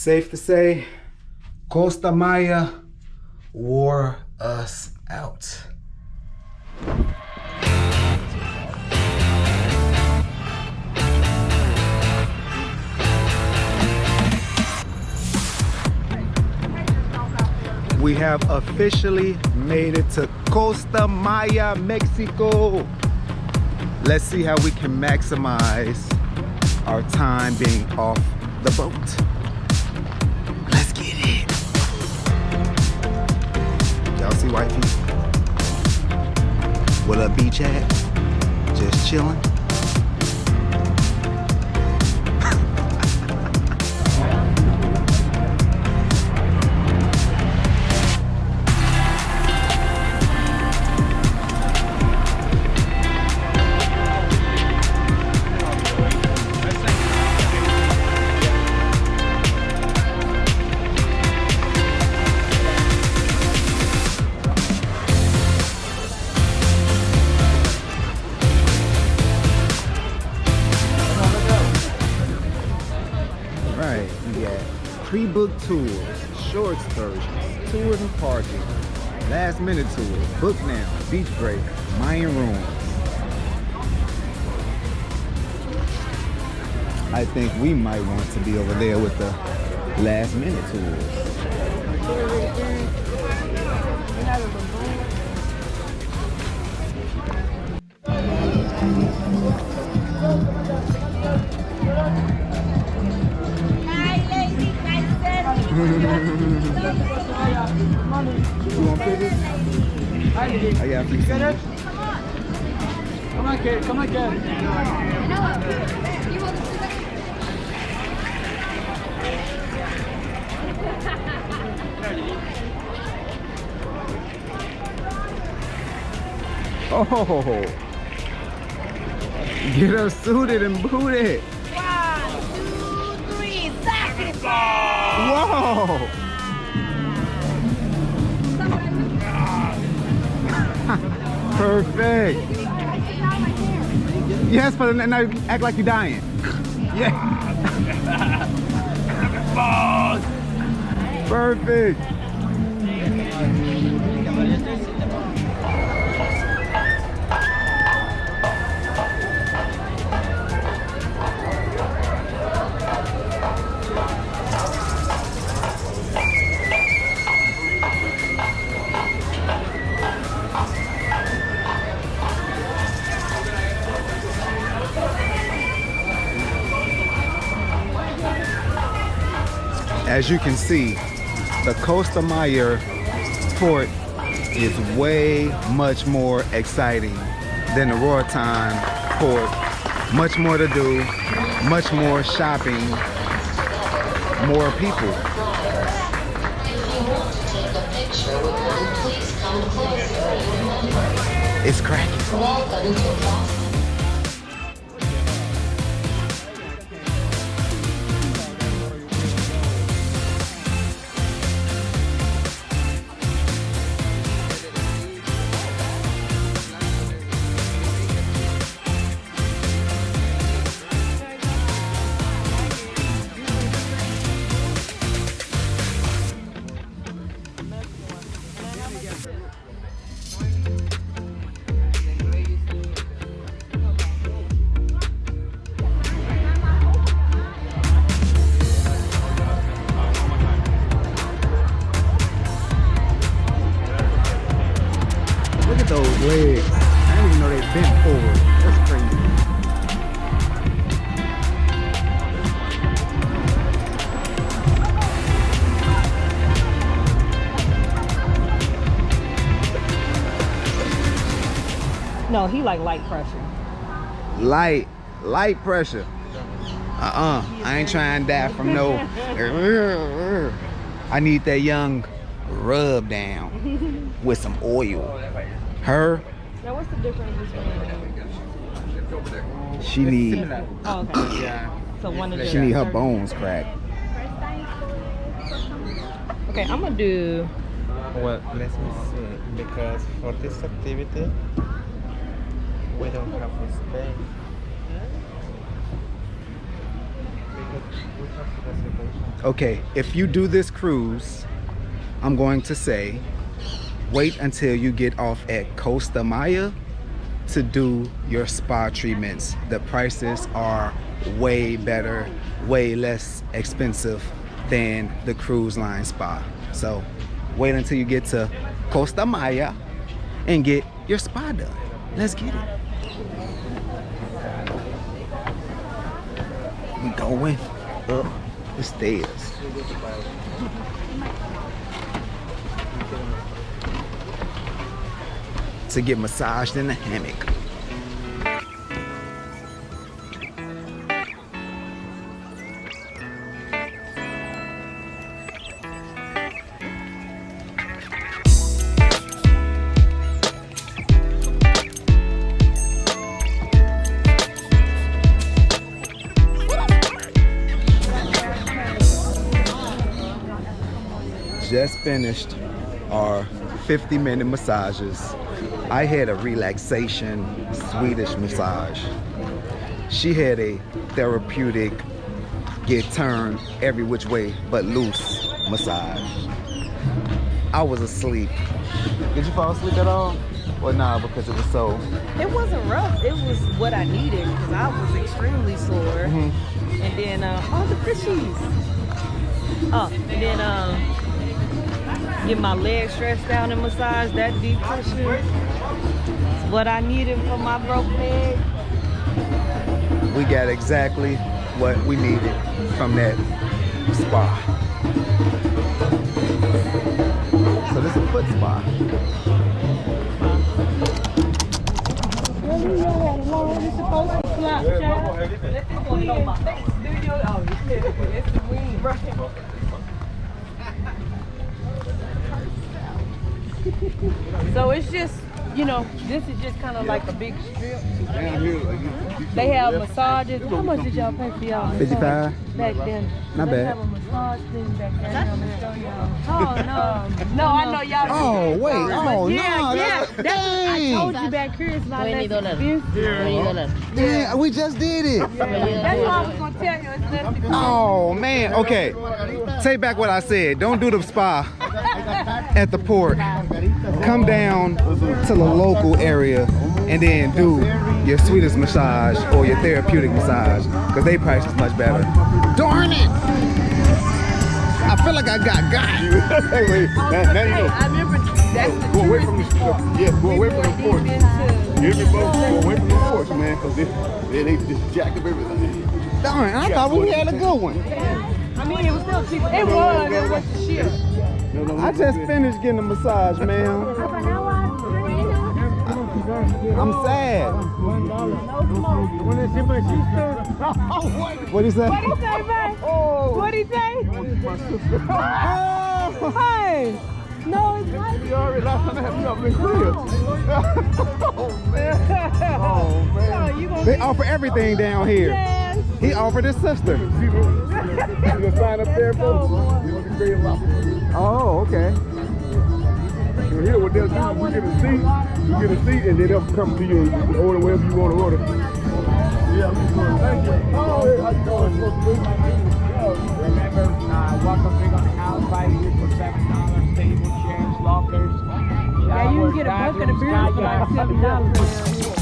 Safe to say, Costa Maya wore us out. We have officially made it to Costa Maya, Mexico. Let's see how we can maximize our time being off the boat. Let's get it. Y'all see wifey? With a beach at? Just chilling. Pre-booked tours, short excursions, tours and parking, last minute tours, book now, beach break, Mayan ruins. I think we might want to be over there with the last minute tours. You want pictures? I got a piece. Come on, kid. Come on, kid. Oh, get her suited and booted. 1, 2, 3, sacrifice! Whoa! Perfect. Yes, but now you act like you're dying. Yeah. Perfect. As you can see, the Costa Maya Port is way much more exciting than the Roatan Port. Much more to do, much more shopping, more people. It's cracking. Look at those legs. I didn't even know they bent forward. That's crazy. No, he like light pressure. Light pressure. I ain't trying to die from no. I need that young rub down with some oil. Her. Now, what's the difference between? She need. Oh, okay. Yeah. So one of She need her bones cracked. Okay, I'm gonna do. Well, let me see, because for this activity, we don't have space. Okay, if you do this cruise, I'm going to say wait until you get off at Costa Maya to do your spa treatments. The prices are way better, way less expensive than the cruise line spa. So wait until you get to Costa Maya and get your spa done. Let's get it. We going up the stairs. To get massaged in the hammock. Just finished our 50-minute massages. I had a relaxation Swedish massage. She had a therapeutic, get turned every which way but loose massage. I was asleep. Did you fall asleep at all? Or nah, because it was so... It wasn't rough. It was what I needed because I was extremely sore. And then, oh, the fishies. Oh, and then, get my legs stretched out and massage, that deep pressure. It's what I needed for my broke leg. We got exactly what we needed from that spa. So this is a foot spa. So it's just, you know, this is just kind of like a big strip. They have massages. How much did y'all pay for y'all? 55? Back then. Not They bad. have a massage thing back there. I'm gonna show y'all. Oh, no. No, I know y'all. Oh, wait. Oh, Yeah, no. yeah. That's, I dang. told you back here it's not less expensive. Yeah, we just did it. That's what I was gonna tell you. It's less expensive. Oh, man. Okay. Take back what I said. Don't do the spa at the port. Come down to the local area and then do your sweetest massage or your therapeutic massage because they price is much better. Darn it! I feel like I got. Hey, wait. Now you know. I remember that's the Go away from tourist spot. the go away from the port. We've been to- Give me both. Go away from the ports, man, because they just jack up everything. Darn, I thought we had a good one. I mean, it was still cheap. It was the shit. I just finished getting a massage, man. I'm sad. What'd he say? What he say, man? What'd he say? Oh, Hey! No, it's not. You already last time I had me up in cribs. Oh, man. Oh, man. No, you gonna they offer everything down here. Yes. He offered his sister. You gonna sign up there, folks? You gonna be great about it. Oh, okay. So here, what they'll do is you get a seat, and then they'll come to you and order whatever you want to order. Yeah, thank you. Oh, hey, how you doing? Remember, welcome big on the house, buy here for $7, table, chairs, lockers. Yeah, you can get a bucket of beer for like $7.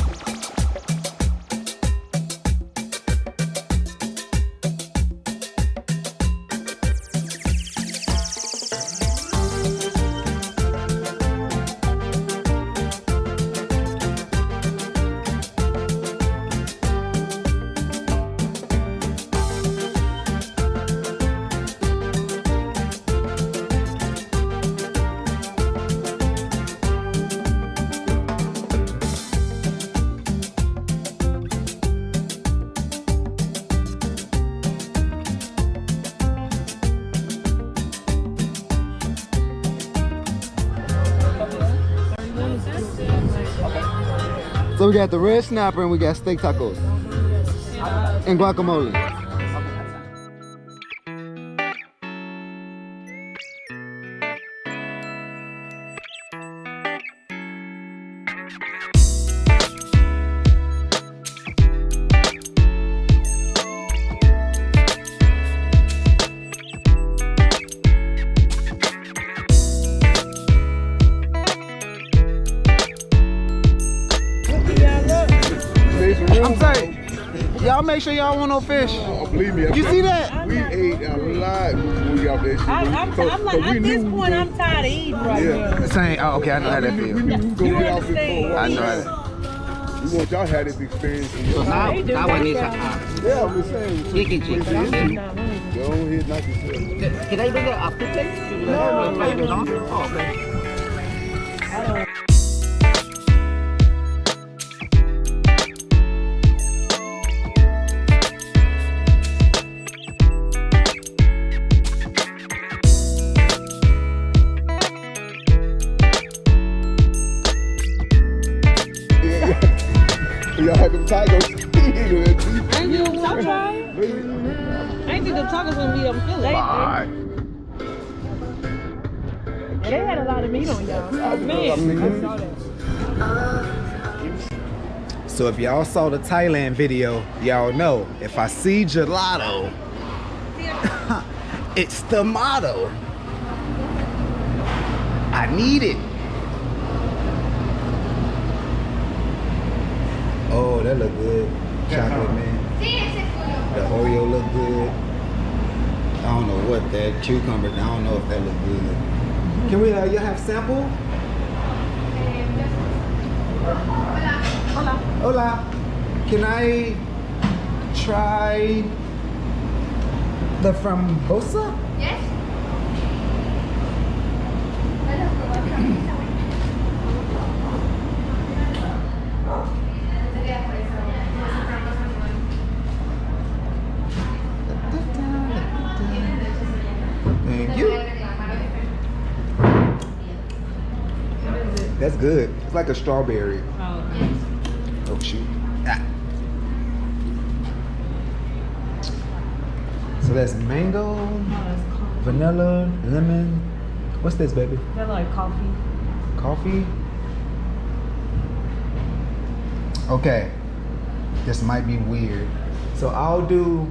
So we got the red snapper and we got steak tacos and guacamole. Y'all make sure y'all want no fish. Believe me. You see that? We ate a lot when we got that shit. I'm like, at this point, I'm tired of eating right now. Same. Oh, okay. I know how that We feels. knew we was gonna You get off this understand. boat. I know how that. We want y'all to have this experience. Now one is Yeah, I'm just saying. chicken. Go ahead, knock yourself. Can I bring it up to place? No. Oh, okay. Y'all had them tacos. Ain't you them tacos? Ain't think the tacos gonna be up Philly. Alright. They had a lot of meat on y'all. Man, I saw that. So if y'all saw the Thailand video, y'all know if I see gelato, it's the motto. I need it. Oh, that look good. Chocolate man. The Oreo look good. I don't know what that cucumber. I don't know if that look good. Can we? You have sample? Hola. Hola. Can I try the frambosa? Yes. Thank you. That's good. It's like a strawberry. Oh shoot. Ah. So that's mango, vanilla, lemon. What's this, baby? They're like coffee. Coffee? Okay. This might be weird. So I'll do.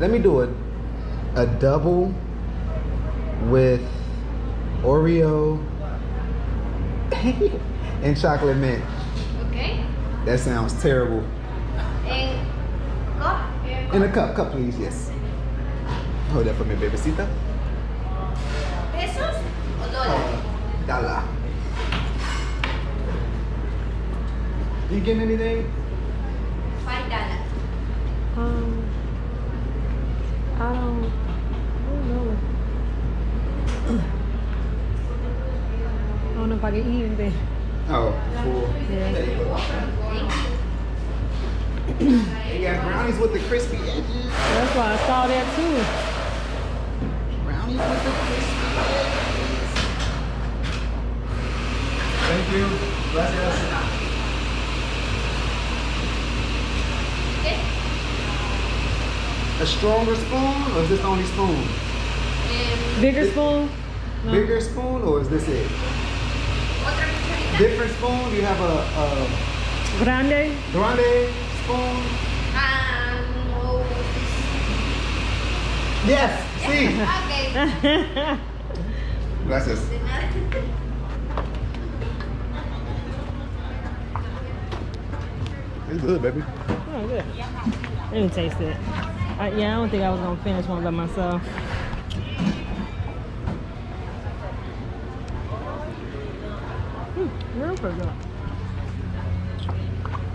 Let me do a double with Oreo and chocolate mint. Okay. That sounds terrible. Cup. In a cup please, yes. Hold that for me, babysita. Pesos o dólares? Dollar. You getting anything? $5. I don't know. I don't know if I can eat anything. Oh, cool. Yeah. There you go. They got brownies with the crispy edges. That's why I saw that too. Brownies with the crispy edges. Thank you. Gracias. A stronger spoon, or is this the only spoon? Bigger spoon? No. Bigger spoon, or is this it? Otra cucharita. Different spoon? Do you have a Grande? grande spoon? No. Yes. See. Okay. Gracias. De nada. It's good, baby. Oh, good. Let me taste it. Yeah, I don't think I was gonna finish one by myself. Real pretty good.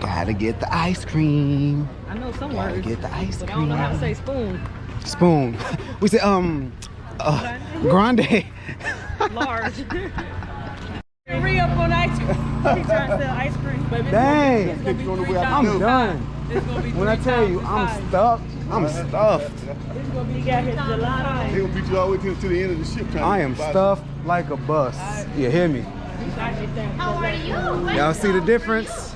Gotta get the ice cream. I know some Gotta words, get the ice but I don't know how to cream. say spoon. Spoon. We say grande. Large. Re-up on ice cream. He's trying to sell ice cream, baby. Dang. It's gonna be On the way $3 out I'm the done. It's gonna be When I tell you, I'm stuffed. I'm stuffed. It's gonna be got his They gelato. gonna beat you all the way to the end of the ship. trying I to am buy stuffed like a bus. You hear me? How are you? Y'all see the difference?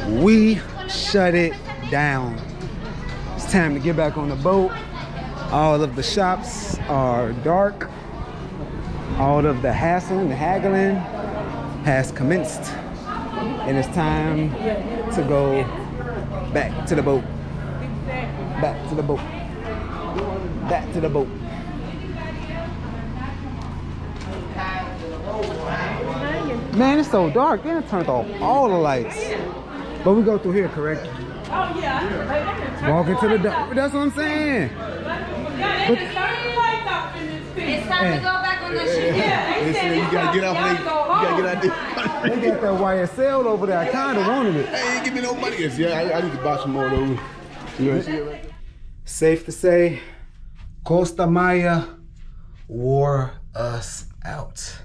We shut it down. It's time to get back on the boat. All of the shops are dark. All of the hassling, the haggling has commenced. And it's time to go back to the boat. Back to the boat. Back to the boat. Man, it's so dark. They done turned off all the lights. But we go through here, correct? Oh, yeah. Walk into the dark. That's what I'm saying. Yeah, they just turn the lights off in this thing. It's time to go back on the ship. Yeah, they said You gotta get off there. You gotta get out there. They got that YSL over there. I kind of wanted it. Hey, give me no money. Yes, yeah, I need to buy some more of those. You know, see it right there? Safe to say, Costa Maya wore us out.